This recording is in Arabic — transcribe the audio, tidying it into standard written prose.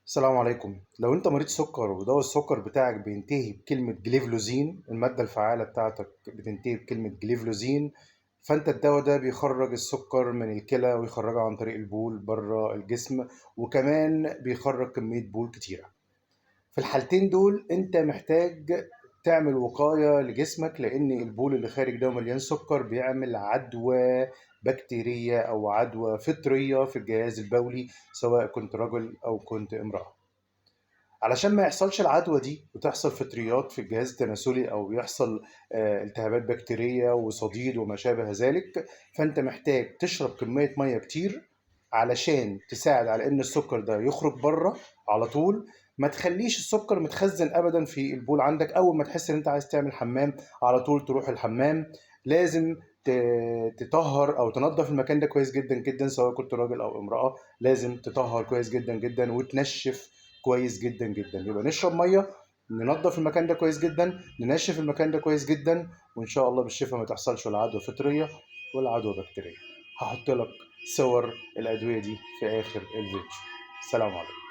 السلام عليكم. لو انت مريض سكر ودواء السكر بتاعك بينتهي بكلمة جليفلوزين، المادة الفعالة بتاعتك بتنتهي بكلمة جليفلوزين، فانت الدواء ده بيخرج السكر من الكلى ويخرجه عن طريق البول بره الجسم، وكمان بيخرج كمية بول كتيرة. في الحالتين دول انت محتاج تعمل وقاية لجسمك، لان البول اللي خارج ده مليان سكر بيعمل عدوى بكتيرية او عدوى فطرية في الجهاز البولي، سواء كنت رجل او كنت امرأة. علشان ما يحصلش العدوى دي وتحصل فطريات في الجهاز التناسلي او يحصل التهابات بكتيرية وصديد وما شابه ذلك، فانت محتاج تشرب كمية مية كتير علشان تساعد على ان السكر ده يخرج بره على طول. ما تخليش السكر متخزن ابدا في البول عندك. اول ما تحس ان انت عايز تعمل حمام على طول تروح الحمام. لازم تطهر او تنظف المكان ده كويس جدا جدا، سواء كنت راجل او امرأة. لازم تطهر كويس جدا جدا وتنشف كويس جدا جدا. يبقى نشرب ميه، ننظف المكان ده كويس جدا، ننشف المكان ده كويس جدا، وان شاء الله بالشفاء ما تحصلش ولا عدوى فطريه ولا عدوى بكتيريه. هحط لك صور الادويه دي في اخر الفيديو. السلام عليكم.